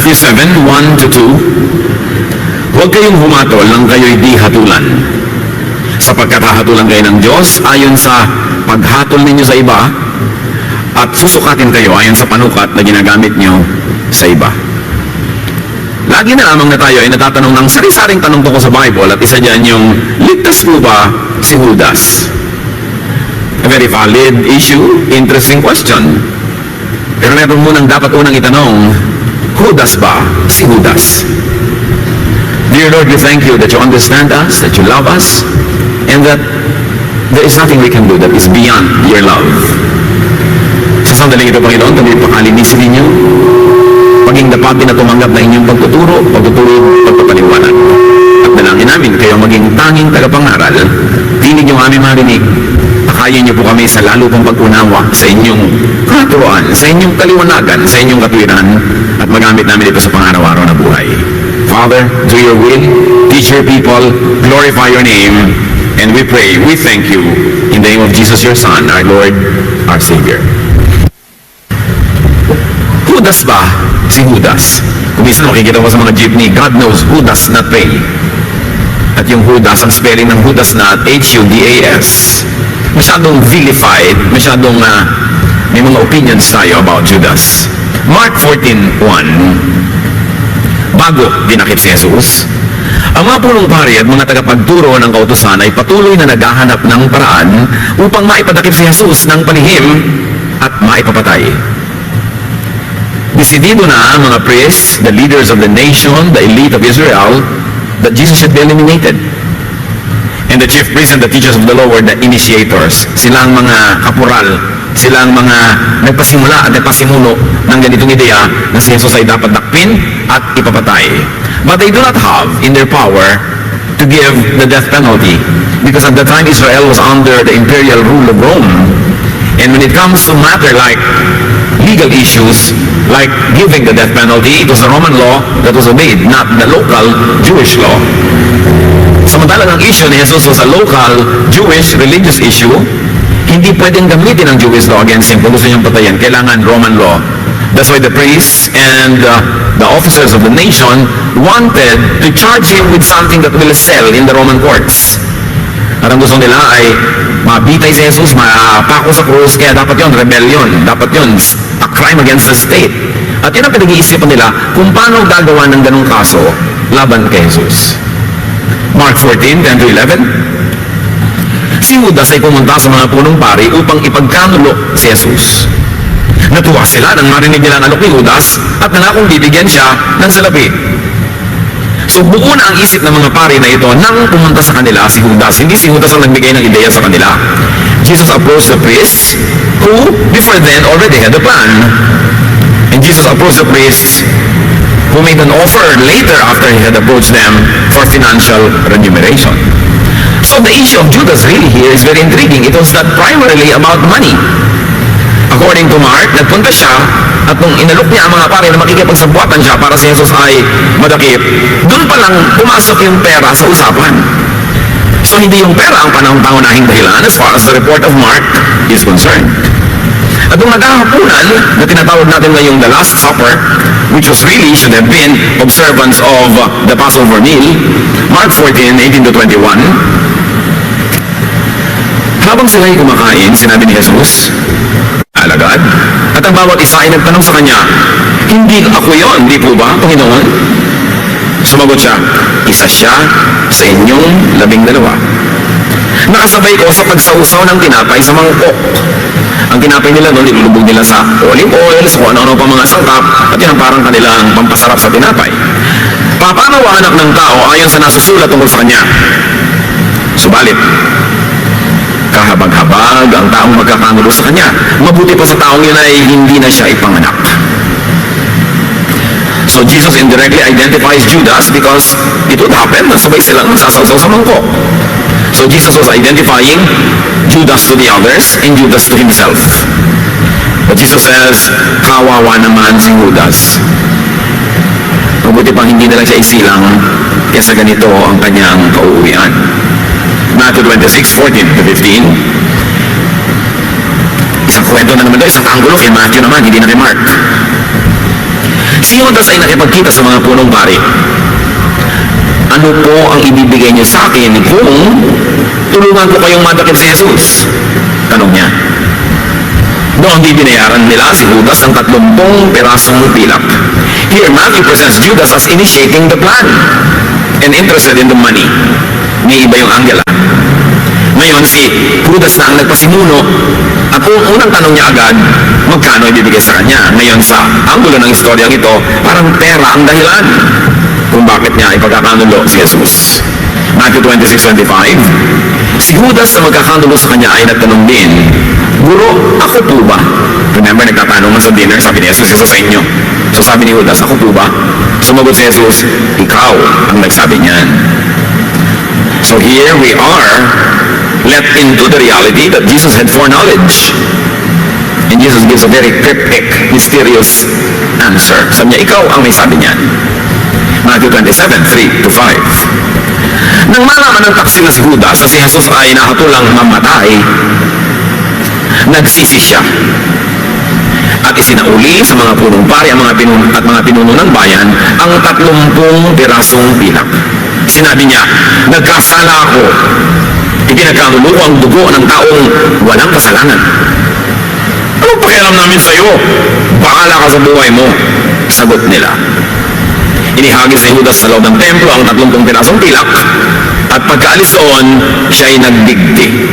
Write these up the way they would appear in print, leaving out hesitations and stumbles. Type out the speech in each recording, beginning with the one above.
Matthew 7, 1 to 2, huwag kayong humatol nang kayo'y di hatulan, sapagkat hahatulan kayo ng Diyos ayon sa paghatol ninyo sa iba, at susukatin kayo ayon sa panukat na ginagamit nyo sa iba. Lagi na lamang na tayo ay natatanong ng sari-saring tanong tungkol sa Bible, at isa dyan yung, ligtas po ba si Judas? A very valid issue, interesting question. Pero meron munang dapat unang itanong, Judas ba si Judas? Dear Lord, we thank you that you understand us, that you love us, and that there is nothing we can do that is beyond your love. Sa sandaling ito, Panginoon, kami pakalinisin ninyo, paging dapatin na tumanggap na inyong pagtuturo, pagpapaliwanag. At dalangin namin kayo maging tanging tagapangaral, tinig yung aming marinig, pakayin niyo po kami sa lalo pang pag-unawa sa inyong katuroan, sa inyong kaliwanagan, sa inyong katwiran, at magamit namin ito sa pang-araw-araw na buhay. Father, do your will, teach your people, glorify your name, and we pray, we thank you, in the name of Jesus your Son, our Lord, our Savior. Judas ba si Judas? Kung minsan makikita mo sa mga jeepney, God knows who does not pay. At yung Judas, ang spelling ng Judas na H-U-D-A-S, masyadong vilified, masyadong may mga opinions tayo about Judas. Mark 14:1, bago dinakip si Jesus, ang mga punong pari at mga tagapagturo ng kautusan ay patuloy na naghahanap ng paraan upang maipadakip si Jesus ng palihim at maipapatay. Desidido na ang mga priests, the leaders of the nation, the elite of Israel, that Jesus should be eliminated. And the chief priests and the teachers of the law were the initiators. Silang mga kapural, silang mga nagpasimula at nagpasimuno ng ganitong ideya na si Jesus ay dapat dakpin at ipapatay. But they do not have in their power to give the death penalty, because at the time Israel was under the imperial rule of Rome. And when it comes to matter like legal issues, like giving the death penalty, it was the Roman law that was obeyed, not the local Jewish law. Samantalang ang issue ni Jesus was a local Jewish religious issue, hindi pwedeng gamitin ang Jewish law against him kung gusto niyang patayin. Kailangan Roman law. That's why the priests and the officers of the nation wanted to charge him with something that will sell in the Roman courts. At ang gusto nila ay mabitay si Jesus, mapako sa krus, kaya dapat yon rebellion, dapat yon a crime against the state. At yun ang pinag-iisipan nila kung paano gagawa ng ganong kaso laban kay Jesus. Mark 14:10-11, si Judas ay pumunta sa mga punong pari upang ipagkanulo si Jesus. Natuwa sila nang marinig nila ang alok ni Judas at nangakong bibigyan siya ng salapi. So buo na ang isip ng mga pari na ito nang pumunta sa kanila si Judas. Hindi si Judas ang nagbigay ng ideya sa kanila. Jesus approached the priests who before then already had a plan. And Jesus approached the priests who made an offer later after he had approached them for financial remuneration. So the issue of Judas really here is very intriguing. It was not primarily about money. According to Mark, nagpunta siya at nung inalok niya ang mga pare na makikipagsabuatan siya para si Jesus ay madakip, doon pa lang pumasok yung pera sa usapan. So hindi yung pera ang pangunahing dahilan as far as the report of Mark is concerned. At nung naghahapunan na tinatawag natin ngayong the Last Supper, which was really should have been observance of the Passover meal, Mark 14:18-21, habang sila'y kumakain, sinabi ni Jesus, alagad, at ang bawat isa ay nagtanong sa kanya, hindi ako yon, di po ba, Panginoon? Sumagot siya, isa siya sa inyong 12. Nakasabay ko sa pagsausaw ng tinapay sa mangkok. Ang tinapay nila noon, ilulubog nila sa olive oil, sa kung ano-ano pa mga sangkap, at yan ang parang kanilang pampasarap sa tinapay. Papanawa anak ng tao ayon sa nasusulat tungkol sa kanya. Subalit, kahabag-habag ang taong magkakanulo sa kanya. Mabuti pa sa taong yun ay hindi na siya ipanganak. So Jesus indirectly identifies Judas because it would happen na sabay silang magsasawsaw sa mangkok. So Jesus was identifying Judas to the others and Judas to himself. But Jesus says, kawawa naman si Judas. Mabuti pang hindi na lang siya isilang kesa ganito ang kanyang kauuwian. Matthew 26:14-15. Isang kwento na naman doon, isang anggulo kay Matthew naman, hindi na kay Mark. Si Judas ay nakipagkita sa mga punong pari. Ano po ang ibibigay niyo sa akin kung tulungan ko kayong madakip si Jesus? Tanong niya. Doon binayaran nila si Judas ang 30 pirasong pilak. Here, Matthew presents Judas as initiating the plan and interested in the money. May iba yung angle. Ngayon, si Judas na ang nagpasimuno at unang tanong niya agad, magkano ibibigay sa kanya? Ngayon, sa anggulo ng istoryang ito, parang pera ang dahilan kung bakit niya ipagkakanulo si Jesus. Matthew 26:25, si Judas na magkakanulo sa kanya ay nagtanong din, Guro, ako po ba? Remember, nagtatanong man sa dinner, sabi ni Jesus, isa sa inyo. So sabi ni Judas, ako po ba? Sumagot si Jesus, ikaw ang nagsabi niyan. So here we are, let into the reality that Jesus had foreknowledge. And Jesus gives a very cryptic, mysterious answer. Sabi niya, ikaw ang may sabi niyan. Matthew 27:3-5. Nang malaman ng taksil na si Judas na si Jesus ay nakatulang mamatay, nagsisi siya at isinauli sa mga punong pari at mga pinuno ng bayan ang 30 pirasong pilak. Sinabi niya, nagkasala ako. Ipinagkanulo ko ang dugo ng taong walang kasalanan. Anong pakialam namin sa iyo? Bahala ka sa buhay mo. Sagot nila. Inihagis ni Judas sa loob ng templo ang 30 pirasong pilak at pagkaalis doon, siya ay nagdigdi.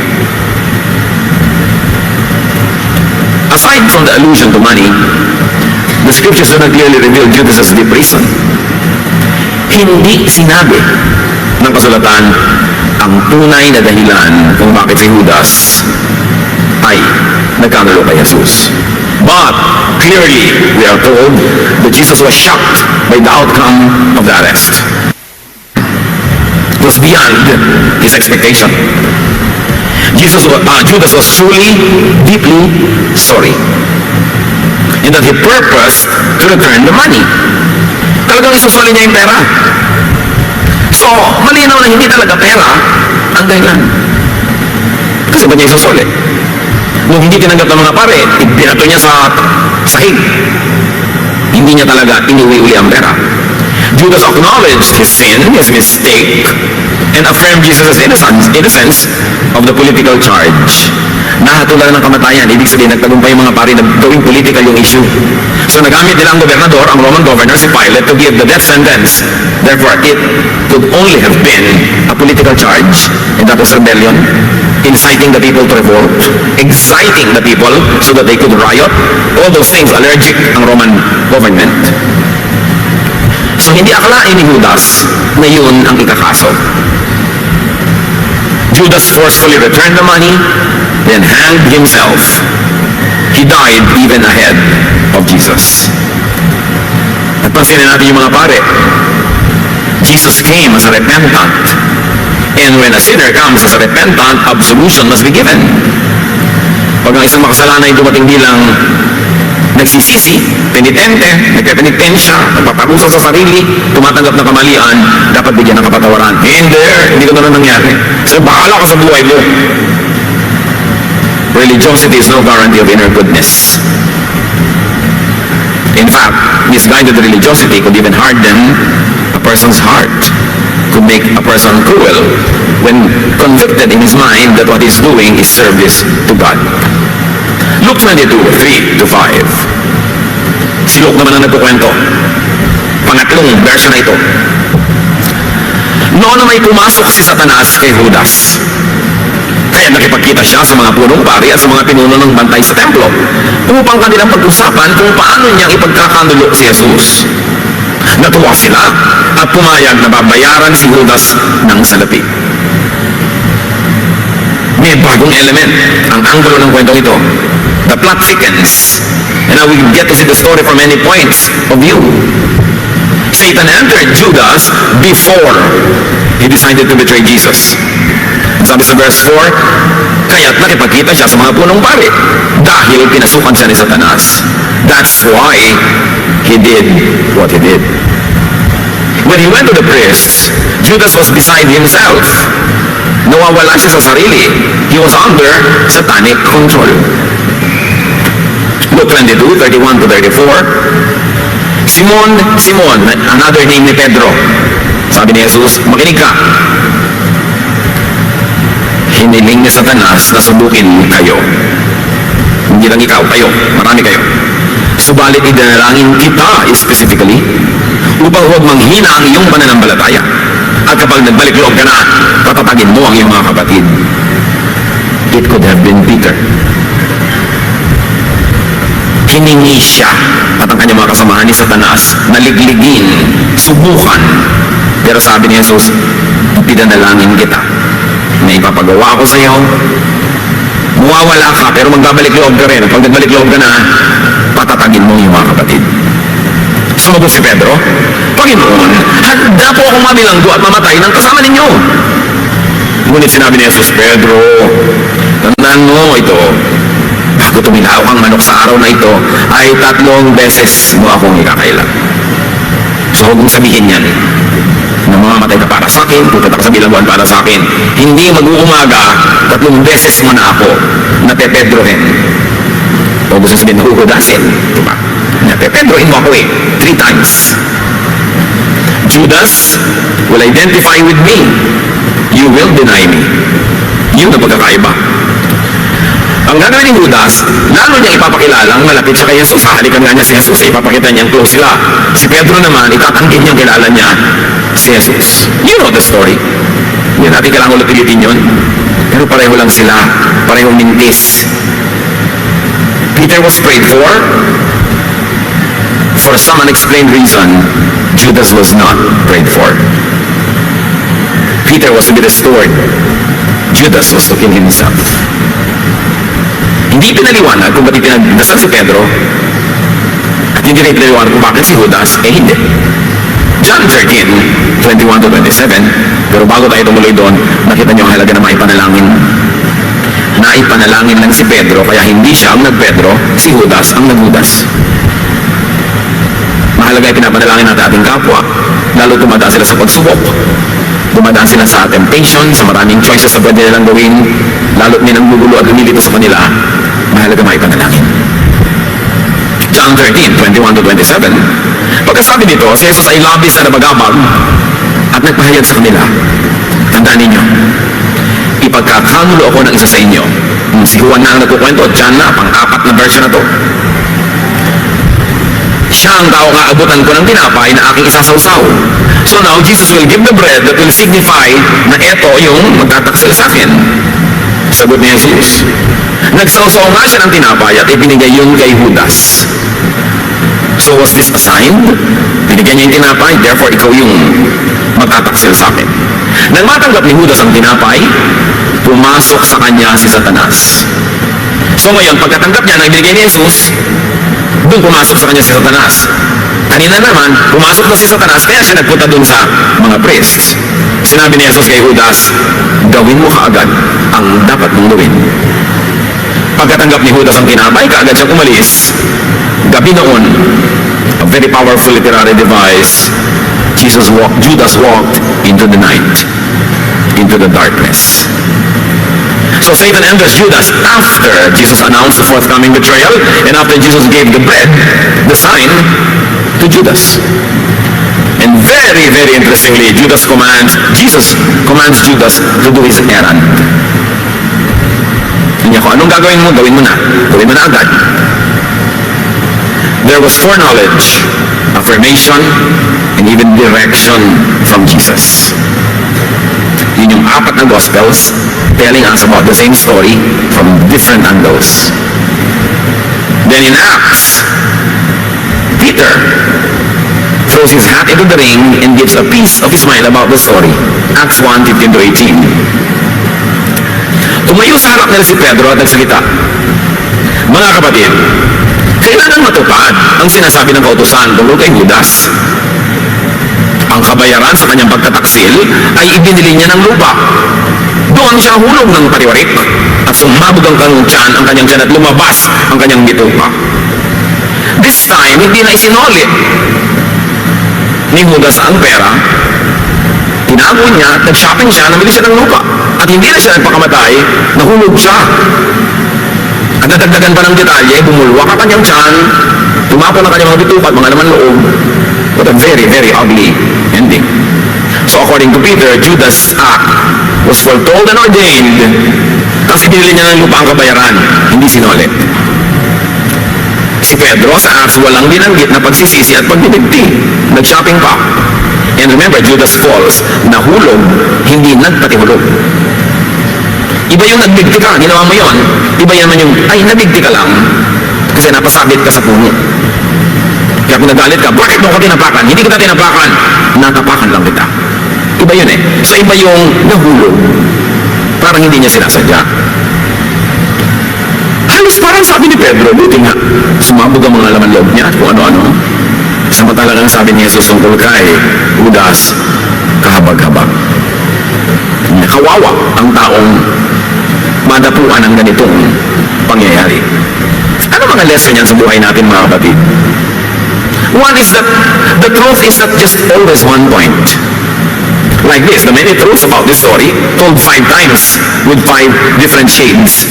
Aside from the allusion to money, the scriptures do not clearly reveal Judas' deep reason. Hindi sinabi ng kasulatan ang tunay na dahilan kung bakit si Judas ay nagkanulo kay Jesus. But clearly, we are told that Jesus was shocked by the outcome of the arrest. It was beyond his expectation. Judas was truly, deeply sorry. And that he purposed to return the money. Talagang isusuli niya yung pera. So, malinaw na hindi talaga pera ang dahilan. Kasi ba niya isusuli? Nung hindi tinanggap ng mga pare, ibinato niya sa sahig. Hindi niya talaga iniwi-uli ang pera. Judas acknowledged his sin, his mistake, and affirmed Jesus' innocence of the political charge. Nahatulan ng kamatayan, ibig sabihin nagtagumpay yung mga pari na gawing political yung issue. So nagamit nila ang gobernador, ang Roman governor, si Pilate, to give the death sentence. Therefore, it could only have been a political charge, and that was rebellion, inciting the people to revolt, exciting the people so that they could riot, all those things allergic ang Roman government. So hindi akalain ni Judas na yun ang ikakaso. Judas forcefully returned the money, then hanged himself. He died even ahead of Jesus. At pansinin natin yung mga pare. Jesus came as a repentant. And when a sinner comes as a repentant, absolution must be given. Pag ang isang makasalanan ay dumating bilang nagsisisi, penitente, nagkapenitensya, nagpaparusa sa sarili, tumatanggap ng kamalian, dapat bigyan ng kapatawaran. Hindi ko na nangyari. So, bahala ka sa buhay mo. Religiosity is no guarantee of inner goodness. In fact, misguided religiosity could even harden a person's heart, could make a person cruel when convicted in his mind that what he's doing is service to God. Luke 22:3-5. Si Luke naman ang nagkukwento. Pangatlong verse na ito. Noon na may pumasok si Satanas kay Judas. Kaya nakipagkita siya sa mga punong pari at sa mga pinuno ng bantay sa templo upang kanilang pag-usapan kung paano niyang ipagkakanulo si Jesus. Natuwa sila at pumayag na babayaran si Judas ng salapi. May bagong element ang anggulo ng kwentong ito. The plot thickens. And now we get to see the story from many points of view. Satan entered Judas before he decided to betray Jesus. Sabi sa verse 4, kaya't nakipagkita siya sa mga punong pari dahil pinasukan siya ni Satanas. That's why he did what he did. When he went to the priests, Judas was beside himself. Nawawala siya sa sarili. He was under satanic control. Luke 22:31-34. Si Simon, Simon, another name ni Pedro. Sabi ni Jesus, makinig ka. Hiniling ni Satanas na subukin kayo. Hindi lang ikaw, kayo, marami kayo. Subalit idinalangin kita specifically upang huwag manghina ang iyong pananampalataya. At kapag nagbalik loob ka na, patatagin mo ang iyong mga kapatid. It could have been Peter. Hiningi siya at ang kanyang mga kasamahan ni Satanas na ligligin, subukan. Pero sabi ni Jesus, pinanalangin kita na ipapagawa ko sa iyo. Mawawala ka pero magbabalik loob ka rin. At pag nagbalik loob ka na, patatagin mo yung mga kapatid. Sumagot si Pedro, Panginoon, handa po akong mamilanggo at mamatay ng kasama ninyo. Ngunit sinabi ni Jesus, Pedro, tandaan mo ito, bago tumilaw ang manok sa araw na ito, ay 3 beses mo akong ikakailan. So huwag mong sabihin yan, na mamamatay ka para sa akin, pupunta ka sa bilangguan para sa akin. Hindi mag-uumaga, 3 beses mo na ako napepedrohin. O gusto sabihin, nahuhudasin. Diba? Napepedrohin mo ako 3 times. Judas will identify with me. You will deny me. Yun ang pagkakaiba. Ang gagawin ni Judas, lalo niya ipapakilalang malapit siya kay Jesus. Hahalikan nga niya si Jesus, ipapakita niyang close sila. Si Pedro naman, itatangkin niyang kilala niya si Jesus. You know the story. Hindi natin kailangan ulit ulitin yun. Pero pareho lang sila. Parehong mintis. Peter was prayed for. For some unexplained reason, Judas was not prayed for. Peter was to be restored. Judas was to kill himself. Hindi pinaliwanag kung bakit pinagdasal si Pedro at hindi rin pinaliwanag kung bakit si Judas, hindi. John 13, 21 to 27, pero bago tayo tumuloy doon, nakita niyo ang halaga na maipanalangin. Naipanalangin lang si Pedro, kaya hindi siya ang nag-Pedro, si Judas ang nag-Judas. Mahalaga ay pinapanalangin natin ating kapwa, lalo tumadaan sila sa pagsubok. Dumadaan sila sa temptation, sa maraming choices na pwede nilang gawin, lalo't ninanggugulo at lumilito sa kanila, mahalaga maipanalangin. John 13, 21 to 27, pagkasabi nito, si Jesus ay labis na nabagabag at nagpahayag sa kanila. Tandaan ninyo, ipagkakanulo ako ng isa sa inyo. Si Juan na ang nagkukwento, John na, pang-4 na version na to. Siya ang tao kaabutan ko ng tinapay na aking isasawsaw. So now, Jesus will give the bread that will signify na ito yung magtataksil sa akin. Sagot ni Jesus. Nagsawsaw nga siya ng tinapay at ibinigay yun kay Judas. So was this assigned? Binigyan niya yung tinapay, therefore ikaw yung magtataksil sa akin. Nang matanggap ni Judas ang tinapay, pumasok sa kanya si Satanas. So ngayon, pagkatanggap niya na ibinigay ni Jesus, doon pumasok sa kanya si Satanas. Kanina naman, pumasok na si Satanas, kaya siya nagpunta doon sa mga priests. Sinabi ni Jesus kay Judas, gawin mo kaagad ang dapat mong gawin. Pagkatanggap ni Judas ang tinapay, kaagad siyang umalis. Gabi noon, a very powerful literary device, Judas walked into the night, into the darkness. So Satan enters Judas after Jesus announced the forthcoming betrayal and after Jesus gave the bread, the sign, to Judas. And very, very interestingly, Jesus commands Judas to do his errand. Kanya ko, anong gagawin mo? Gawin mo na. Gawin mo na agad. There was foreknowledge, affirmation, and even direction from Jesus. Yun yung 4 na Gospels telling us about the same story from different angles. Then in Acts, Peter throws his hat into the ring and gives a piece of his mind about the story. Acts 1, 15 to 18. Tumayo sa harap nila si Pedro at nagsalita, mga kapatid, kailangan matupad ang sinasabi ng kautusan tungkol kay Judas. Ang kabayaran sa kanyang pagtataksil ay ibinili niya ng lupa. Doon siya hulog ng pariwarik at sumabog ang kanyang tiyan at lumabas ang kanyang bituka. This time, hindi na isinulit ni Judas ang pera. Tinago niya, nag-shopping siya, namili siya ng lupa. At hindi na siya nagpakamatay, nahulog siya. At nadagdagan pa ng detalye, bumulwak ang kanyang tiyan, tumapon ang kanyang mga bitukat, mga laman loob. What a very, very ugly ending. So according to Peter, Judas' act was foretold and ordained kasi binili niya ng lupa ang kabayaran, hindi sinoli. Si Pedro sa Acts walang binanggit na pagsisisi at pagbibigti. Nag-shopping pa. And remember, Judas falls, nahulog, hindi nagpatihulog. Iba yung nagbigti ka, ginawa mo yon. Iba yan man yung, ay, nabigti ka lang kasi napasabit ka sa puno. Kaya kung nagalit ka, bakit mo ko tinapakan? Hindi kita tinapakan. Natapakan lang kita. Iba yun eh. So iba yung nahulog. Parang hindi niya sinasadya. Halos parang sabi ni Pedro, buti nga, sumabog ang mga laman loob niya at kung ano-ano. Samantala lang sabi ni Jesus tungkol kay Judas, kahabag-habag. Kawawa ang taong madapuan ng ganitong pangyayari. Ano mga lesson yan sa buhay natin, mga kapatid? One is that the truth is not just always one point. Like this, the many truths about this story told 5 times with 5 different shades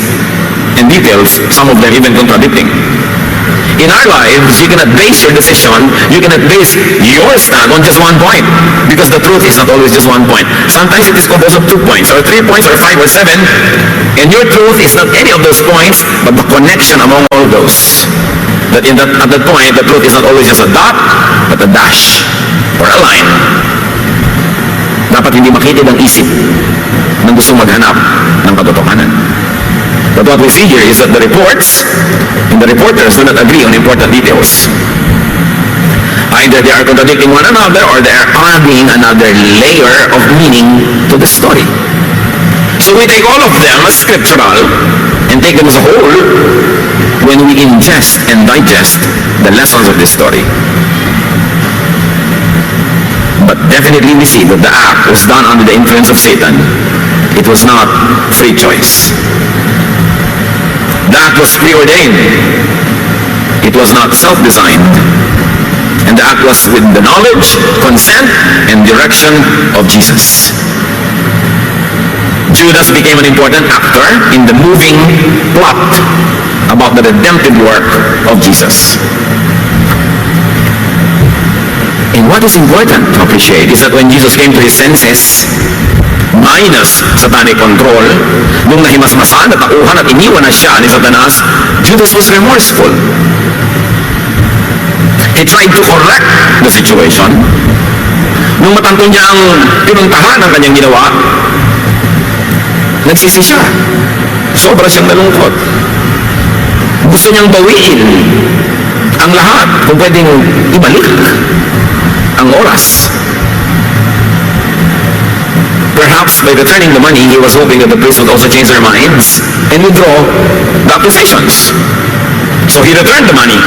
and details, some of them even contradicting. In our lives, you cannot base your decision, you cannot base your stand on just one point, because the truth is not always just one point. Sometimes it is composed of 2 points, or 3 points, or 5 or 7, and your truth is not any of those points, but the connection among all those. That at that point, the truth is not always just a dot, but a dash, or a line. Dapat hindi makitid ang isip ng gusto maghanap ng katotohanan. But what we see here is that the reports and the reporters do not agree on important details. Either they are contradicting one another or they are adding another layer of meaning to the story. So we take all of them as scriptural and take them as a whole when we ingest and digest the lessons of this story. But definitely we see that the act was done under the influence of Satan. It was not free choice. The act was preordained. It was not self-designed. And the act was with the knowledge, consent, and direction of Jesus. Judas became an important actor in the moving plot about the redemptive work of Jesus. And what is important to appreciate is that when Jesus came to his senses, minus satanic control, nung nahimasmasan at nakuhan at iniwan na siya ni Satanas, Judas was remorseful. He tried to correct the situation. Nung matanto niya ang pinuntahan ng kanyang ginawa, nagsisi siya. Sobra siyang nalungkot. Gusto niyang bawiin ang lahat kung pwedeng ibalik ang oras. Perhaps by returning the money, he was hoping that the priests would also change their minds and withdraw the accusations. So he returned the money.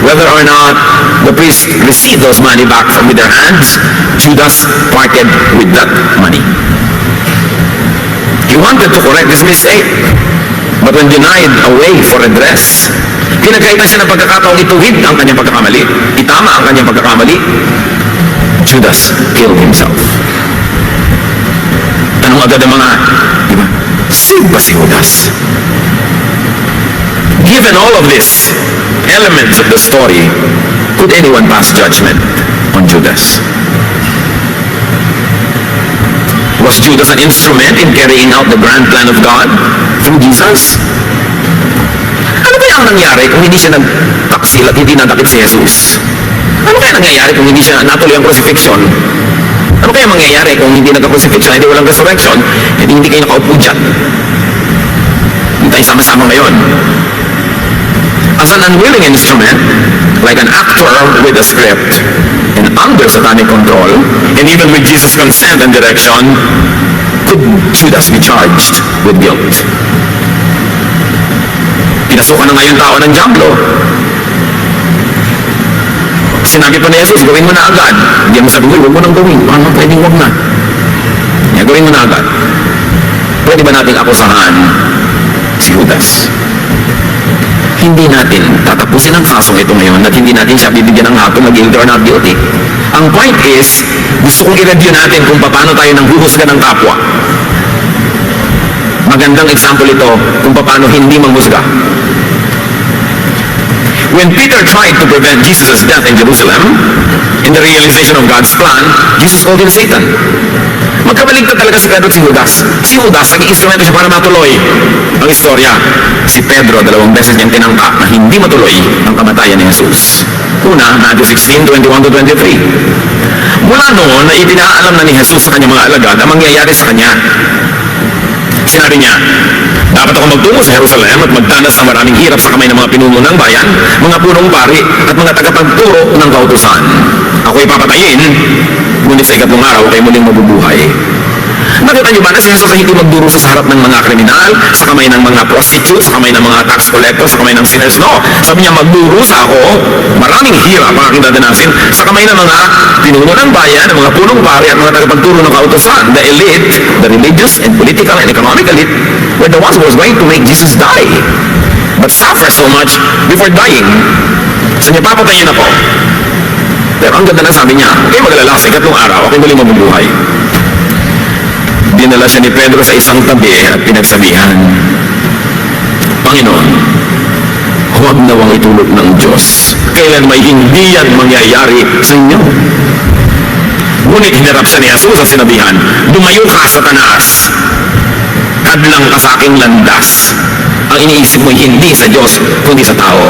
Whether or not the priests received those money back from with their hands, Judas parted with that money. He wanted to correct this mistake, but when denied a way for redress, pinagkaitan siya ng pagkakataong ituwid ang kanyang pagkakamali, itama ang kanyang pagkakamali, Judas killed himself. Tanong agad ang mga, di ba? Sino ba si Judas? Given all of these elements of the story, could anyone pass judgment on Judas? Was Judas an instrument in carrying out the grand plan of God through Jesus? Ano kaya ang nangyari kung hindi siya nagtaksil at hindi nadakip si Jesus? Ano kaya nangyayari kung hindi siya natuloy ang crucifixion? Ano kaya mangyayari kung hindi nagka-crucifixion, hindi walang resurrection, hindi kayo nakaupo dyan? Hindi tayo sama-sama ngayon. As an unwilling instrument, like an actor with a script, and under satanic control, and even with Jesus' consent and direction, could Judas be charged with guilt? Pinasukan na nga yung tao ng diablo. Sinabi pa ni Jesus, gawin mo na agad. Hindi mo sabi, huwag mo nang gawin. Paano pwedeng huwag na? Gawin mo na agad. Pwede ba nating akusahan si Judas? Hindi natin tatapusin ang kasong ito ngayon at hindi natin siya bibigyan ng hapon na guilty or not guilty. Ang point is, gusto kong i-review natin kung paano tayo nang huhusga ng kapwa. Magandang example ito kung paano hindi manghusga. when Peter tried to prevent Jesus' death in Jerusalem, in the realization of God's plan, Jesus called him Satan. Magkabaligtad talaga si Pedro at si Judas. Si Judas, naging instrumento siya para matuloy ang istorya. Si Pedro, 2 beses niyang tinangka na hindi matuloy ang kamatayan ni Jesus. Una, Matthew 16:21-23. Mula noon na ipinaalam na ni Jesus sa kanyang mga alagad ang mangyayari sa kanya. Sinabi niya, dapat ako magtungo sa Jerusalem at magdanas ng maraming hirap sa kamay ng mga pinuno ng bayan, mga punong pari at mga tagapagturo ng kautusan. Ako ipapatayin, ngunit sa ikatlong araw kayo muling mabubuhay. Nakita niyo ba na si Jesus ay hindi magdurusa sa harap ng mga kriminal, sa kamay ng mga prostitutes, sa kamay ng mga tax collectors, sa kamay ng sinners? No. Sabi niya, magdurusa ako, maraming hirap ang aking dadanasin sa kamay ng mga pinuno ng bayan, ng mga punong pari at mga tagapagturo ng kautusan. The elite, the religious and political and economic elite were the ones who was going to make Jesus die, but suffer so much before dying. So niya, papatayin ako. Pero ang ganda na sabi niya, okay, magalala sa ikatlong araw, okay, muling mabubuhay. Dinala siya ni Pedro sa isang tabi at pinagsabihan, Panginoon, huwag nawang itulot ng Diyos. Kailan may hindi yan mangyayari sa inyo. Ngunit hinarap siya ni Jesus at sinabihan, Lumayo ka, Satanas. Hadlang ka sa aking landas. Ang iniisip mo'y hindi sa Diyos, kundi sa tao.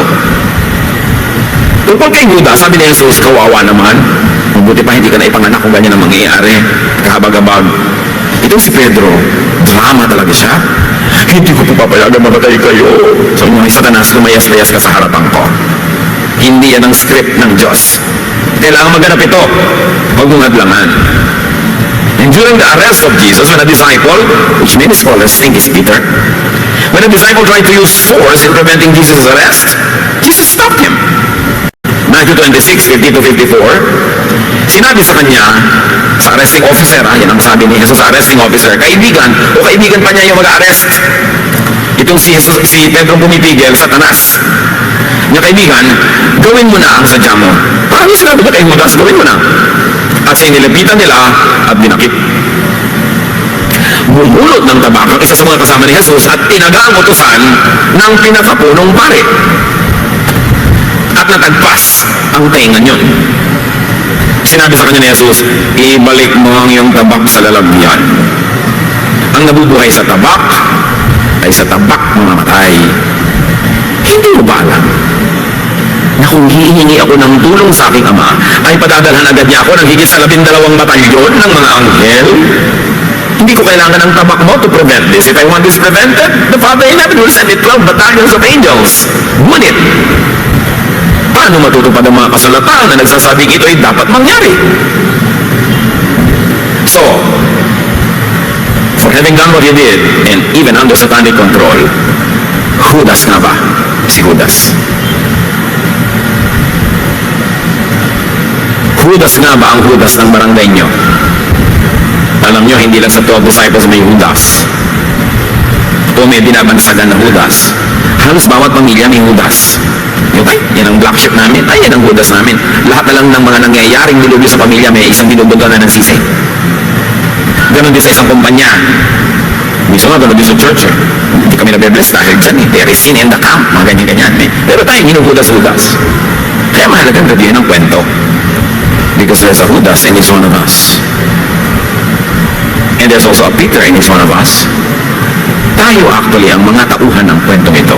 Tungkol kay Judas, sabi ni Jesus, kawawa naman. Mabuti pa hindi ka na ipanganak kung ganyan ang mangyayari. Kahabag-habag. Itong si Pedro, drama talaga siya. Hindi ko po papayagan mamatay kayo. So yung Satanas, lumayas-layas ka sa harapan ko. Hindi yan ang script ng Diyos. Kailangan maganap ito. Huwag mong hadlangan. And during the arrest of Jesus, when a disciple, which many scholars think is Peter, when a disciple tried to use force in preventing Jesus' arrest, Jesus stopped him. Matthew 26:50-54, sinabi sa kanya, sa arresting officer, yan ang sabi ni Jesus sa arresting officer, kaibigan pa niya yung mag-arrest. Itong si Pedro pumipigil, Satanas. Niya, kaibigan, gawin mo na ang sadya mo. Parang yung sinabi niya kay Judas, gawin mo na. At sa inilapitan nila at dinakip. Bumulot ng tabak ang isa sa mga kasama ni Jesus at tinaga ang utusan ng pinakapunong pare. At natagpas ang taingan yun. Sinabi sa kanya ni Jesus, ibalik mo ang iyong tabak sa lalagyan. Ang nabubuhay sa tabak ay sa tabak mamamatay. Hindi mo ba alam na kung hihingi ako ng tulong sa aking ama, ay padadalhan agad niya ako ng higit sa 12 batalyon ng mga anghel? Hindi ko kailangan ng tabak mo to prevent this. If I want this prevented, the Father in heaven will send me 12 battalions of angels. Ngunit, paano matutupad ang mga kasulatan na nagsasabing ito ay dapat mangyari? So, for having done what he did, and even under satanic control, Judas nga ba? Si Judas. Judas nga ba ang Judas ng barangay nyo? Alam nyo, hindi lang sa 12 disciples may Judas. O may binabansagan na Judas. Halos bawat pamilya may Judas. Okay? Yan ang black sheep namin. Ay, yan ang Judas namin. Lahat na lang ng mga nangyayaring dilubyo sa pamilya may isang binubugan na ng sisi. Ganon din sa isang kumpanya. Minsan nga, ganon din sa church. Hindi kami nabibless dahil dyan. There is sin in the camp. Mga ganyan-ganyan. Pero tayo, hinuhudas-hudas. Kaya mahalagang gabihin ng kwento. Because there's a Judas and he's one of us. And there's also a Peter and he's one of us. Tayo actually ang mga tauhan ng kwentong ito.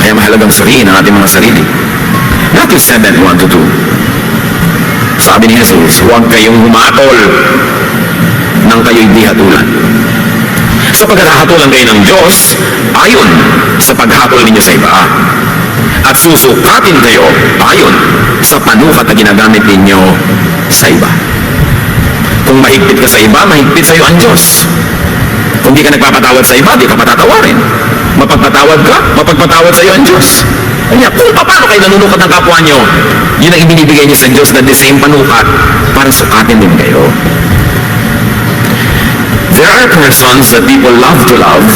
Kaya mahalagang suriin ang ating mga sarili. Matthew 7:1-2. Sabi ni Jesus, huwag kayong humatol nang kayo'y di hatulan. Sapagkat hahatulan kayo ng Diyos ayon sa paghatol ninyo sa iba. At susukatin kayo ayon sa panukat na ginagamit ninyo sa iba. Kung mahigpit ka sa iba, mahigpit sa iyo ang Diyos. Kung di ka nagpapatawad sa iba, di ka patatawarin. Mapagpatawad ka, mapagpatawad sa iyo ang Diyos. Kaya kung paano kayo nanunukat ng kapwa nyo, yun ang ibinibigay niyo sa Diyos na the same panukat para sukatin din kayo. There are persons that people love to love,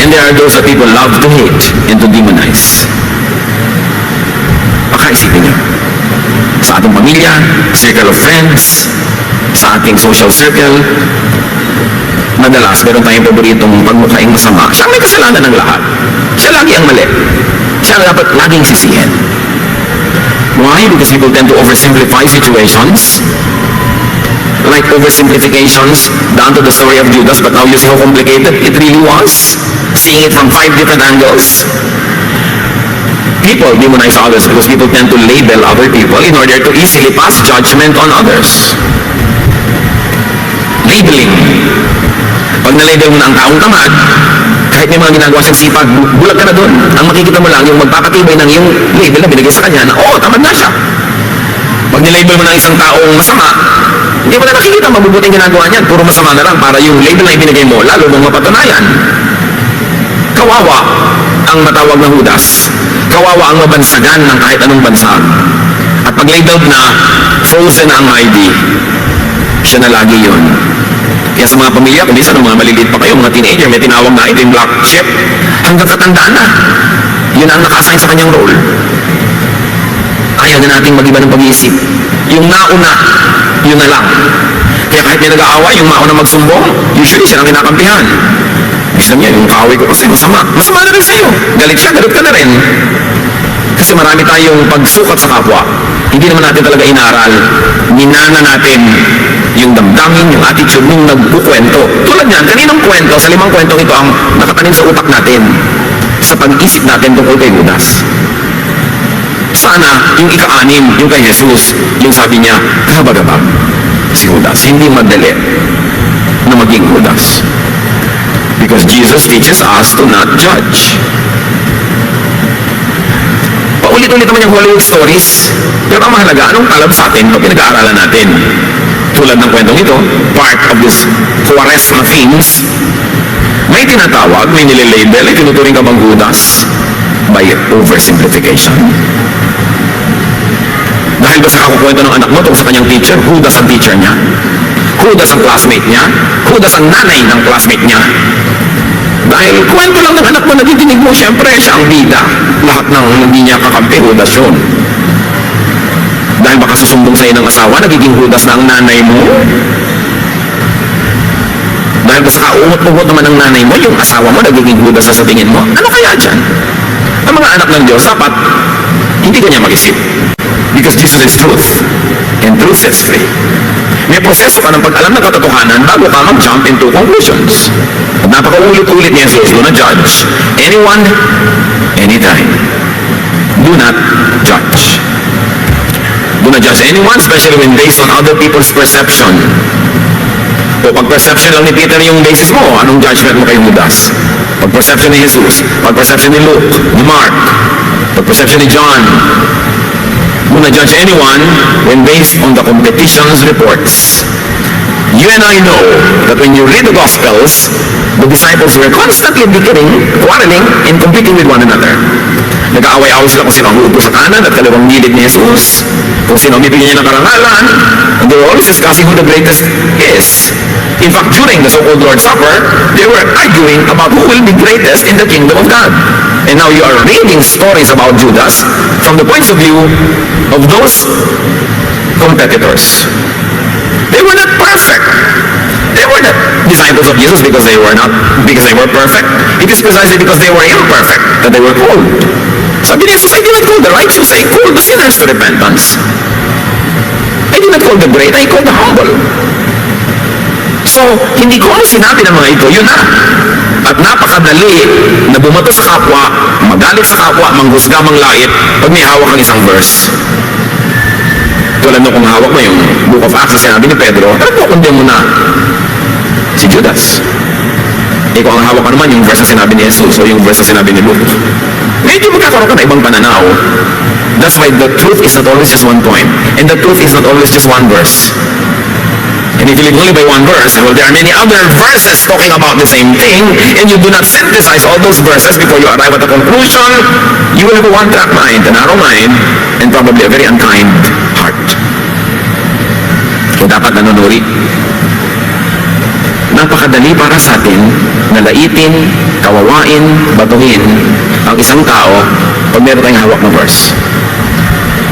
and there are those that people love to hate and to demonize. Pakaisipin niyo. Sa ating pamilya, circle of friends, sa ating social circle, madalas meron tayong paboritong pagmukhaing masama. Siya may kasalanan ng lahat. Siya lagi ang mali. Siya ang dapat laging sisihin. Why? Because people tend to oversimplify situations. Like oversimplifications down to the story of Judas, but now you see how complicated it really was. Seeing it from 5 different angles. People demonize others because people tend to label other people in order to easily pass judgment on others. Labeling. Pag na-label mo na ang taong tamad, kahit may mga ginagawa siyang sipag, bulag ka na doon. Ang makikita mo lang yung magpapatibay ng yung label na binigay sa kanya na, tamad na siya. Pag nilabel mo ng isang taong masama, hindi mo na nakikita mabubuting ginagawa niyan. Puro masama na lang para yung label na ibinigay mo, lalo mong mapatunayan. Kawawa ang matawag na Judas. Kawawa ang mabansagan ng kahit anong bansa. At pag labeled na, frozen na ang ID, siya na lagi yun. Kaya sa mga pamilya, kung minsan mga maliliit pa kayo, mga teenager, may tinawag na ito yung black sheep, hanggang katandaan na. Yun ang naka-assign sa kanyang role. Ayaw na nating mag-iba ng pag-iisip. Yung nauna, yun na lang. Kaya kahit may nag-aaway, yung mauna magsumbong, usually siya ang kinakampihan. Gusto niya, yung kaaway ko kasi masama. Masama na rin sa'yo. Galit siya, galit ka na rin. Kasi marami tayong pagsukat sa kapwa. Hindi naman natin talaga inaral. Minana natin yung damdamin, yung attitude nung nagkukwento. Tulad niyan, kaninang kwento, sa 5 kwentong ito ang nakatanim sa utak natin. Sa pag-isip natin tungkol kay Judas. Sana, yung ika-6, yung kay Jesus, yung sabi niya, kahabag-habag si Judas. Hindi madali na maging Judas. Because Jesus teaches us to not judge. Paulit-ulit naman yung Hollywood stories. Pero ang mahalaga, anong talab sa atin pag pinag-aaralan natin? Tulad ng kwentong ito, part of this Quaresma themes, may tinatawag, may nililabel, ay tinuturing ka bang Judas by oversimplification. Dahil ba sa kakukwento ng anak mo tungkol sa kanyang teacher, Judas ang teacher niya? Judas ang classmate niya? Judas ang nanay ng classmate niya? Dahil kwento lang ng anak mo, nagdidinig mo, siyempre, siya ang bida. Lahat ng hindi niya kakampi, Judas yun. Dahil baka susumbong sa'yo ng asawa, nagiging Judas na ang nanay mo. Dahil basta kaungot-ungot naman ng nanay mo, yung asawa mo, nagiging Judas na sa tingin mo. Ano kaya dyan? Ang mga anak ng Diyos, dapat hindi kanya mag-isip. Because Jesus is truth. And truth sets free. May proseso ka ng pag-alam ng katotohanan bago ka mag-jump into conclusions. At napaka-ulit-ulit ni Jesus, do not judge anyone, anytime. Do not judge. Do not judge anyone, especially when based on other people's perception. O pag perception lang ni Peter yung basis mo, anong judgment mo kay Judas? Pag perception ni Jesus, pag perception ni Luke, ni Mark, pag perception ni John, do not judge anyone when based on the competition's reports. You and I know that when you read the Gospels, the disciples were constantly bickering, quarreling, and competing with one another. Nag-aaway-away sila kung sino ang uupo sa kanan at kaliwang gilid ni Jesus, kung sino ang bibigyan niya ng karangalan, and they were always discussing who the greatest is. In fact, during the so-called Lord's Supper, they were arguing about who will be greatest in the kingdom of God. And now you are reading stories about Judas from the points of view of those competitors. They were not perfect. They were not disciples of Jesus because they were perfect. It is precisely because they were imperfect that they were called. Sabi ni Jesus, I did not call the righteous, I called the sinners to repentance. I did not call the great, I called the humble. So, hindi ko ano sinabi ng mga ito, yun na. At napakadali na bumato sa kapwa, magalit sa kapwa, manghusga, manglait, pag may hawak ang isang verse. Tulad nung kung hawak mo yung Book of Acts na sinabi ni Pedro, kundi mo na si Judas. Kung ang hawak ka naman yung verse na sinabi ni Jesus o yung verse na sinabi ni Luke, medyo magkakaroon ka na ibang pananaw. That's why the truth is not always just one point. And the truth is not always just one verse. And if you live only by one verse, well, there are many other verses talking about the same thing, and you do not synthesize all those verses before you arrive at a conclusion, you will have a one-track mind, a narrow mind, and probably a very unkind heart. Kaya dapat nanunuri. Napakadali para sa atin na laitin, kawawain, batuhin ang isang tao pag meron tayong hawak na verse.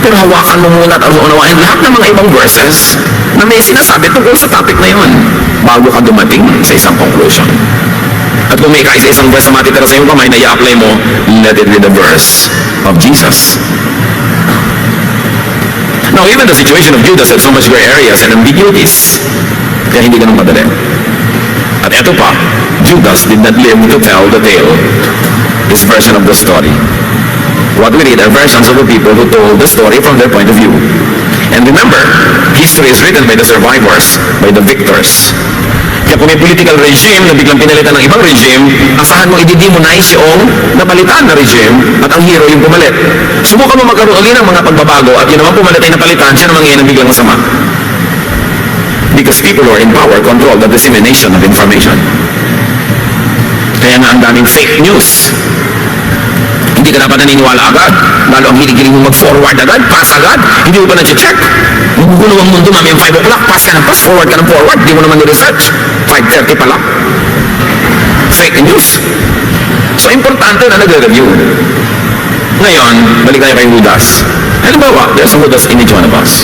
Pero hawakan mo muna at unawain lahat ng mga ibang verses na may sinasabi tungkol sa topic na yun bago ka dumating sa isang conclusion. At kung may kaisa-isang verse na matitira sa iyong kamay na i-apply mo, let it be the verse of Jesus. Now, even the situation of Judas had so much gray areas and ambiguities. Kaya hindi ganun madali. At eto pa, Judas did not live to tell the tale, his version of the story. What we read are versions of the people who told the story from their point of view. And remember, history is written by the survivors, by the victors. Kaya kung may political regime na biglang pinalitan ng ibang regime, asahan mo i-demonize yung napalitan na regime at ang hero yung pumalit. Subukan mo magkaroon ulit ng mga pagbabago at yun naman pumalit ay napalitan, siya naman ngayon ang biglang masama. Because people who are in power control the dissemination of information. Kaya nga ang daming fake news. Hindi ka dapat naniniwala agad. Lalo ang hilig-hilig mo mag-forward agad, pass agad. Hindi mo pa na-check. Magugulo ang mundo, mami, yung 5 o'clock, pass ka ng pass, forward ka ng forward. Hindi mo naman ni-research. 5:30 pa lang. Fake news. So, importante na nagre-review. Ngayon, balik tayo kay Judas. Halimbawa, there's a Judas in each one of us.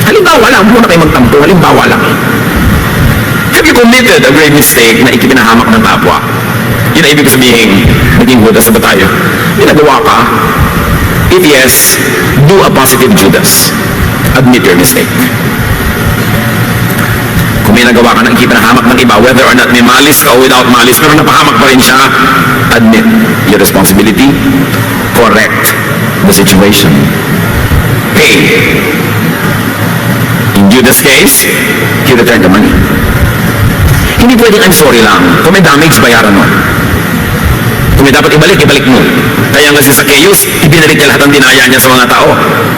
Halimbawa lang, muna kayo magtampo. Halimbawa lang. Have you committed a grave mistake na ikipinahamak ng kapwa? Yun ang ibig sabihin, naging Judas ba tayo? Ginagawa ka? If yes, do a positive Judas. Admit your mistake. Kung may nagawa ka na ikipinahamak ng iba, whether or not may malis ka o without malis, pero napahamak pa rin siya, admit your responsibility, correct the situation. Pay. In Judas' case, he returned the money. Hindi pwedeng I'm sorry lang. Kung may damage, bayaran mo. Kung may dapat ibalik, ibalik mo. Kaya nga si Zacchaeus, ibinalik niya lahat ng dinaya niya sa mga tao.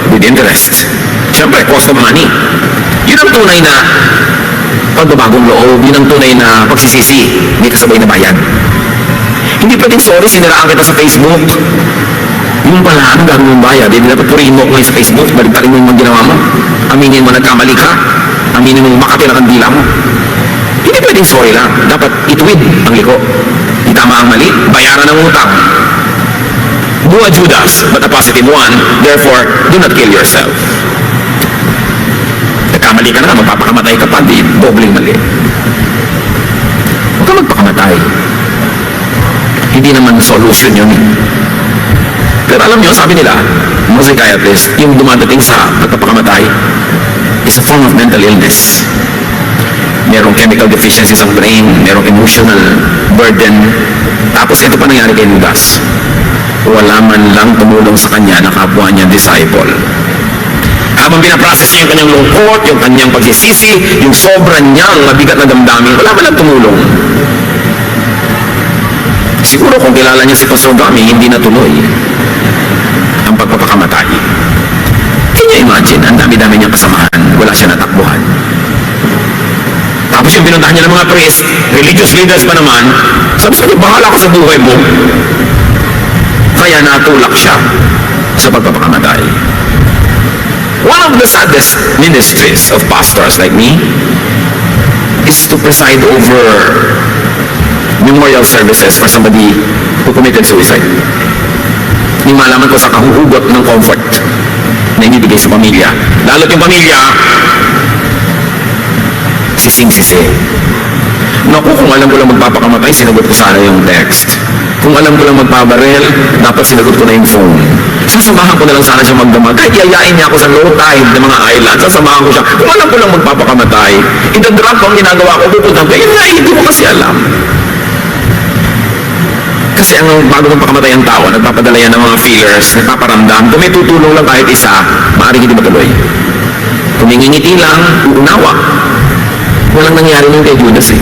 With interest. Siyempre, cost of money. Yun ang tunay na pagbabagong loob. Yun ang tunay na pagsisisi. May kasabay na bayan. Hindi pwedeng sorry, siniraan kita sa Facebook. Yung pala, anong gagawin mong bayad? Hindi dapat purihin mo ngayon sa Facebook. Baliktarin mo yung mga ginawa mo. Aminin mo nagkamali ka. Aminin mo makati na kandila mo. Hindi pwedeng sorry lang. Dapat ituwid ang liko. Itama ang mali, bayaran ang utang. Do a Judas, but a positive one. Therefore, do not kill yourself. Nagkamali ka na, magpapakamatay ka pa, di dobling mali. Huwag ka magpakamatay. Hindi naman solution yun. Pero alam nyo, sabi nila, mga psychiatrist, yung dumadating sa pagpapakamatay is a form of mental illness. Merong chemical deficiency sa brain, merong emotional burden. Tapos ito pa nangyari kay Judas. Wala man lang tumulong sa kanya na kapwa niya disciple. Habang pinaprocess niya yung kanyang lungkot, yung kanyang pagsisisi, yung sobrang niyang mabigat na damdamin, wala man lang tumulong. Siguro kung kilala niya si Pastor Gami, hindi natuloy ang pagpapakamatay. Can you imagine, ang dami-dami niyang kasamahan, wala siya natakbuhan. Tapos yung pinuntahan niya ng mga priest, religious leaders pa naman, sabi sa kanya, bahala ka sa buhay mo. Kaya natulak siya sa pagpapakamatay. One of the saddest ministries of pastors like me is to preside over memorial services for somebody who committed suicide. Hindi malaman ko sa kahuhugot ng comfort na inibigay sa pamilya. Lalo't yung pamilya, sising-sisi. Naku, kung alam ko lang magpapakamatay, sinagot ko sana yung text. Kung alam ko lang magpabarel, dapat sinagot ko na yung phone. Sasamahan ko na lang sana siya magdamag. Kahit yayain niya ako sa low tide ng mga island, sasamahan ko siya. Kung alam ko lang magpapakamatay, itadrag ko ang ginagawa ko, pupuntang kayo. Hindi mo kasi alam. Kasi ang bago kong pakamatay ang tao, nagpapadala yan ng mga feelers, nagpaparamdam. Kung may tutulong lang kahit isa, maaaring hindi matuloy. Kung may ngingiti lang, uunawa. Walang nangyari nung kay Judas eh.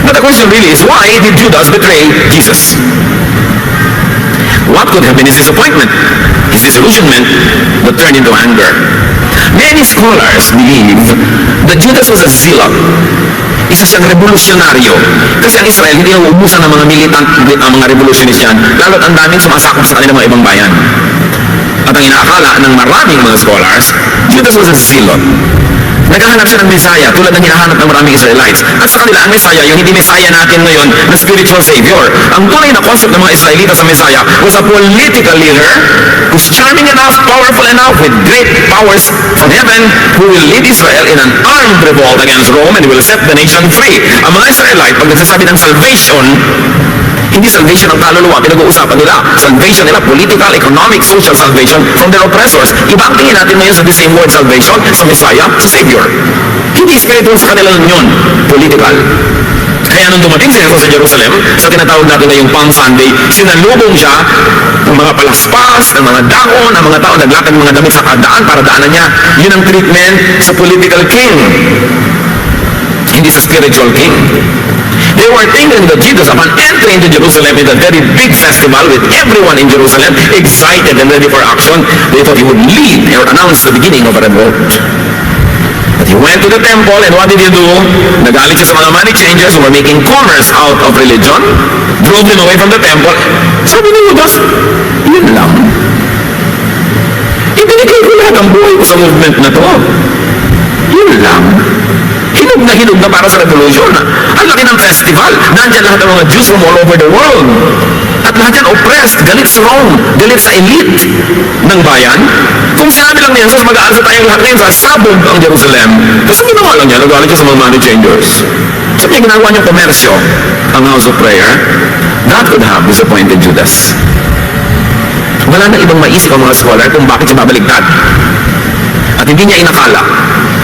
But the question really is, why did Judas betray Jesus? What could have been his disappointment, his disillusionment, that turned into anger? Many scholars believe that Judas was a zealot. Isa siyang revolusyonaryo. Kasi ang Israel, hindi na uubusan ng mga militant, ang mga revolutionist yan, lalo't ang daming sumasakop sa kanilang mga ibang bayan. At ang inaakala ng maraming mga scholars, Judas was a zealot. Naghahanap siya ng Messiah tulad ng hinahanap ng maraming Israelites. At sa kanila, ang Messiah, yung hindi Messiah natin ngayon na spiritual savior. Ang tunay na concept ng mga Israelita sa Messiah was a political leader who's charming enough, powerful enough, with great powers from heaven, who will lead Israel in an armed revolt against Rome and will set the nation free. Ang mga Israelite, pag nagsasabi ng salvation, hindi salvation ang kaluluwa, pinag-uusapan nila. Salvation nila, political, economic, social salvation from their oppressors. Iba ang tingin natin ngayon sa the same word salvation, sa Messiah, sa Savior. Hindi spiritual sa kanila yun, political. Kaya nung dumating si Jesus sa Jerusalem, sa tinatawag natin na yung Palm Sunday, sinalubong siya ng mga palaspas, ng mga daon, ng mga tao, naglatag mga damit sa kadaan para daanan niya. Yun ang treatment sa political king. Hindi sa spiritual king. They were thinking that Jesus, upon entering into Jerusalem in a very big festival with everyone in Jerusalem excited and ready for action, they thought he would lead or announce the beginning of a revolt. But he went to the temple, and what did he do? Nagalit siya sa mga money changers who were making commerce out of religion, drove them away from the temple. Sabi ni Judas, yun lang. Ibinigay ko lahat ang buhay ko sa movement na to. Yun lang. Hinog na para sa revolution. Ang laki ng festival. Nandyan lahat ng mga Jews from all over the world. At lahat yan oppressed. Galit sa Rome. Galit sa elite ng bayan. Kung sinabi lang ni Jesus, mag-aalsa tayong lahat ngayon sa sabog ang Jerusalem. Kasi ginawa lang niya. Nagalit siya sa mga money changers. So niya ginagawa niyang komersyo ang house of prayer. That could have disappointed Judas. Wala na ibang maisip ang mga scholar kung bakit siya babaligtad. At hindi niya inakala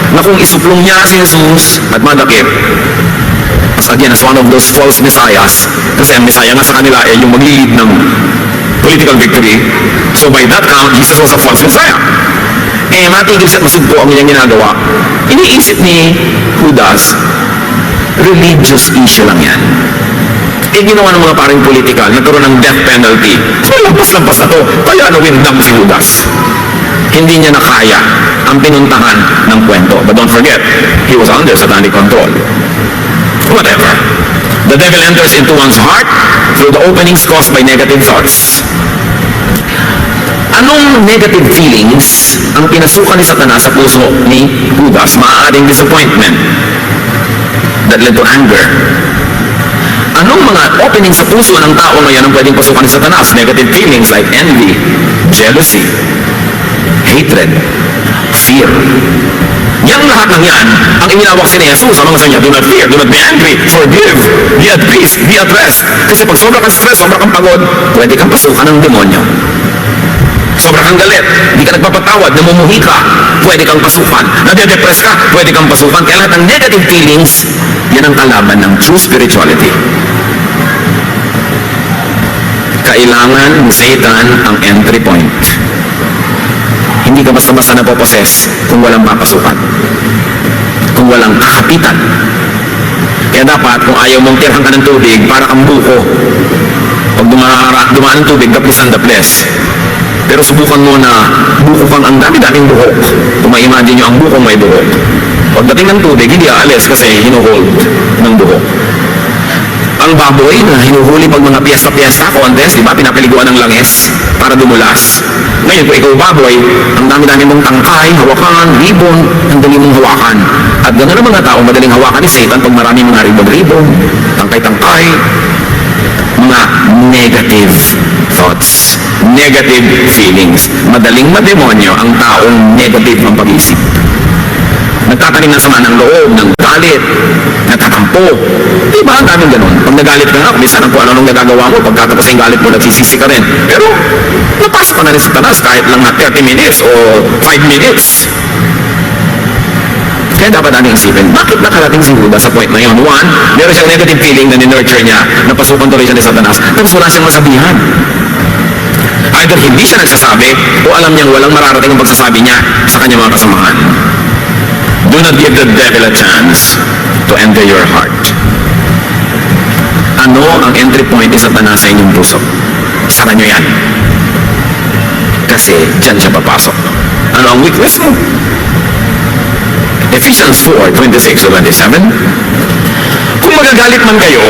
na kung isuplong niya si Jesus at madakip, as again, as one of those false messiahs, kasi ang messiah nga sa kanila ay yung mag-lead ng political victory, so by that count, Jesus was a false messiah. Eh, matigil siya at masugpo ang niyang ginagawa. Iniisip ni Judas, religious issue lang yan. Eh, ginawa ng mga paring political, nagkaroon ng death penalty. So, lampas-lampas na to. Kaya nawindam si Judas. Hindi niya nakaya ang pinuntahan ng kwento. But don't forget, he was under satanic control. Whatever. The devil enters into one's heart through the openings caused by negative thoughts. Anong negative feelings ang pinasukan ni Satanas sa puso ni Judas? Maaaring disappointment that led to anger. Anong mga opening sa puso ng tao ngayon ang pwedeng pasukan ni Satanas? Negative feelings like envy, jealousy, hatred, fear. Yang lahat ng yan, ang inilawak si Jesus, ang mga sanya, do not fear, do not be angry, forgive, be at peace, be at rest. Kasi pag sobra kang stress, sobra kang pagod, pwede kang pasukan ng demonyo. Sobra kang galit, hindi ka nagpapatawad, namumuhi ka, pwede kang pasukan. Nade-depress ka, pwede kang pasukan. Kaya lahat ng negative feelings, yan ang kalaban ng true spirituality. Kailangan ni Satan ang entry point. Hindi ka basta-basta napoposes kung walang papasukan. Kung walang kakapitan. Kaya dapat, kung ayaw mong tirhan ka ng tubig, para kang buko. Pag dumaan ng tubig, daplisan daples. Pero subukan mo na buko kang ang dami-daming buhok. Kung ma-imagine nyo ang buko may buhok. Pagdating ng tubig, hindi aalis kasi hinuhold ng buhok. Ang baboy na hinuhuli pag mga piyesta-piyesta, contest, di ba? Pinapaliguan ng langis para dumulas. Ngayon, kung ikaw baboy, ang dami-dami mong tangkay, hawakan, ribbon, ang dali mong hawakan. At gano'n ang mga tao, madaling hawakan ni Satan pag marami mga ribbon-ribbon, tangkay-tangkay, mga negative thoughts, negative feelings. Madaling mademonyo ang taong negative ang pag-isip. Nagtatanim ng sama ng loob, ng galit, nagtatampo. Diba? Ang daming ganun. Pag nagalit ka nga, minsan ang kung ano nung nagagawa mo, pagkatapos yung galit mo, nagsisisi ka rin. Pero, napasok ka na rin sa tanas kahit lang na 30 minutes o 5 minutes. Kaya dapat natin isipin, bakit nakarating si Judas sa point na yun? One, meron siyang negative feeling na ninurture niya, napasukan tuloy siya ni Satanas, tapos wala siyang masabihan. Either hindi siya nagsasabi, o alam niyang walang mararating ang pagsasabi niya sa kanyang mga kasamahan. Do not give the devil a chance to enter your heart. Ano ang entry point ni Satanas sa inyong puso? Sara nyo yan. Kasi dyan siya papasok. Ano ang weakness mo? Ephesians 4:26-27. Kung magagalit man kayo,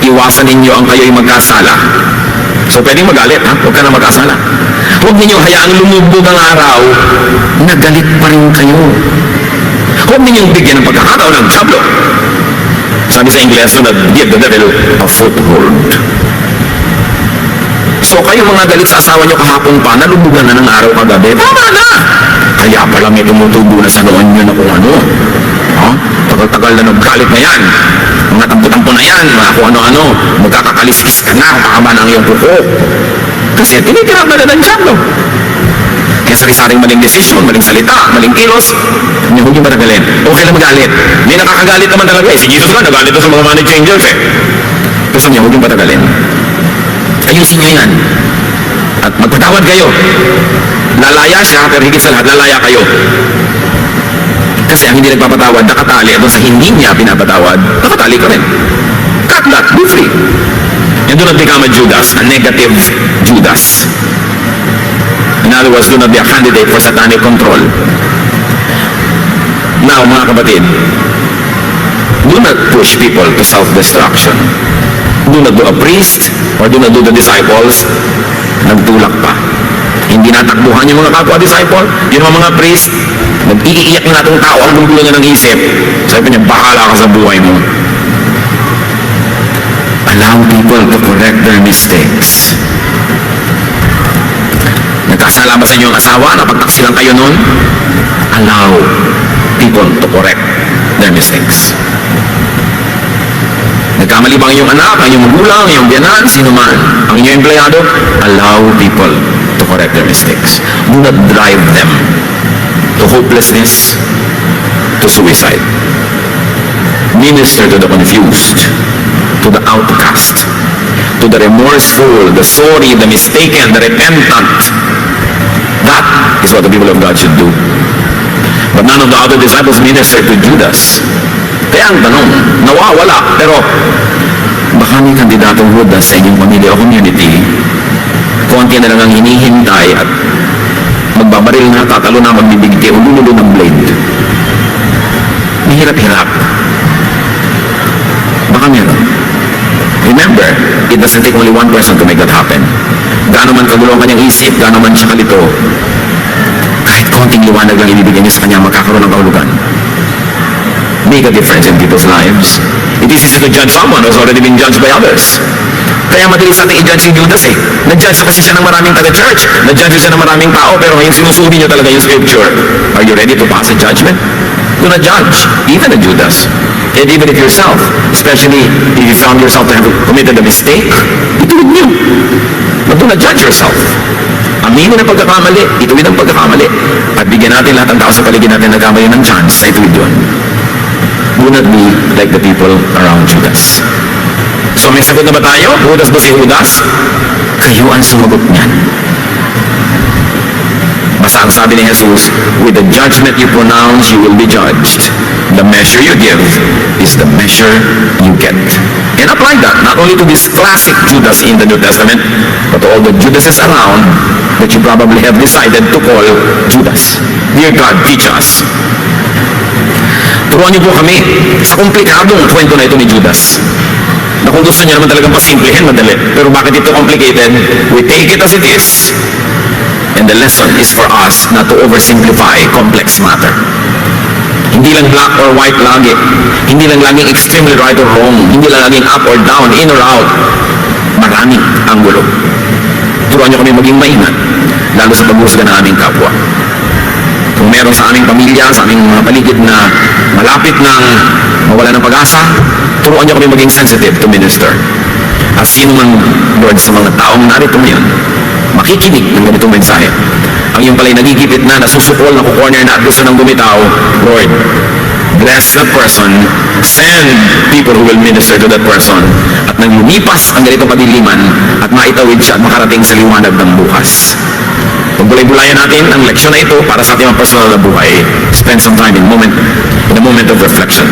iwasan ninyo ang kayo'y magkasala. So pwedeng magalit, ha? Huwag ka na magkasala. Huwag ninyong hayaang lumubog ang araw na galit pa rin kayo. Huwag ninyong bigyan ng pagkakataon ng Diablo. Sabi sa Ingles, do not give the devil a foothold. So kayo mga galit sa asawa nyo kahapon pa, nalubugan na ng araw kagabi, tama na! Kaya pala may tumutubo na sa noon nyo na kung ano. Tagal-tagal na naggalit na yan. Mga tampo-tampo na yan, mga kung ano-ano. Magkakakaliskis ka na, pakaba na ang iyong kuko. Kasi tinitirap na ng Diablo. Kaya sari-saring maling desisyon, maling salita, maling kilos, huwag yung matagalin. Okay lang magalit. May nakakagalit naman talaga eh. Si Jesus nga, nagalit sa mga money changers eh. Gusto niya, huwag yung matagalin. Ayusin niyo yan. At magpatawad kayo. Lalaya siya, pero higit sa lahat, lalaya kayo. Kasi ang hindi nagpapatawad, nakatali. At sa hindi niya pinapatawad, nakatali ka rin. Cut that, be free. And do not become a Judas, a negative Judas. In other words, do not be a candidate for satanic control. Now, mga kapatid, do not push people to self-destruction. Do not do a priest or do not do the disciples. Nagtulak pa. Hindi natakbuhan yung mga kapwa-disciple. Yung mga priest, nag-iiyak na itong tao ang gulo niya ng isip. Sabi niya, bahala ka sa buhay mo. Allow people to correct their mistakes. Nagkasala ba sa inyo ang asawa? Napagtaksilan kayo nun? Allow people to correct their mistakes. Nagkamali ba ang iyong anak, ang iyong magulang, ang iyong biyanan, sino man, ang inyong empleyado? Allow people to correct their mistakes. Do not drive them to hopelessness, to suicide. Minister to the confused, to the outcast, to the remorseful, the sorry, the mistaken, the repentant. That is what the people of God should do. But none of the other disciples ministered to Judas. Kaya ang tanong, nawawala, pero baka may kandidatong Judas sa inyong pamilya o community, konti na lang ang hinihintay at magbabaril na, tatalo na, magbibigti o lululo ng blade. Mahirap-hirap. Baka meron. Remember, it doesn't take only one person to make that happen. Gaano man kagulo ang kanyang isip, gaano man siya kalito, kahit konting liwanag lang ibibigyan niya sa kanya, magkakaroon ng kahulugan. Make a difference in people's lives. It is easy to judge someone who's already been judged by others. Kaya madalis natin i-judge si Judas eh. Na-judge kasi siya ng maraming taga-church. Na-judge siya ng maraming tao, pero ngayon sinusuri niya talaga yung scripture. Are you ready to pass a judgment? Do not judge, even a Judas. And even if yourself, especially if you found yourself to have committed a mistake, ituwid niyo. But do not judge yourself. Aminin ang pagkakamali, ituwid ang pagkakamali. At bigyan natin lahat ng tao sa paligid natin na nagkamali ng chance sa ituwid yun. Do not be like the people around Judas. So may sagot na ba tayo? Judas ba si Judas? Kayo ang sumagot niyan. Basta ang sabi ni Jesus, with the judgment you pronounce, you will be judged. The measure you give is the measure you get. And apply that not only to this classic Judas in the New Testament, but to all the Judases around that you probably have decided to call Judas. Dear God, teach us. Turuan niyo po kami sa komplikadong kwento na ito ni Judas. Na kung gusto niya naman talagang pasimplihin, madali. Pero bakit ito complicated? We take it as it is. And the lesson is for us not to oversimplify complex matter. Hindi lang black or white lagi. Hindi lang laging extremely right or wrong. Hindi lang laging up or down, in or out. Maraming anggulo. Turuan niyo kami maging maingat, lalo sa pag-uusga ng aming kapwa. Kung meron sa aming pamilya, sa aming mga paligid na malapit ng mawala ng pag-asa, turuan niyo kami maging sensitive to minister. At sino man, Lord, sa mga taong narito ngayon, makikinig ng ganitong mensahe. Ang iyong pala'y nagigipit na, nasusukol, nakukorner na at gusto nang bumitaw, Lord, bless that person, send people who will minister to that person, at nang lumipas ang ganitong kadiliman at maitawid siya at makarating sa liwanag ng bukas. Pagbulay-bulayan natin ang leksyon na ito para sa ating mga personal na buhay. Spend some time in a moment of reflection.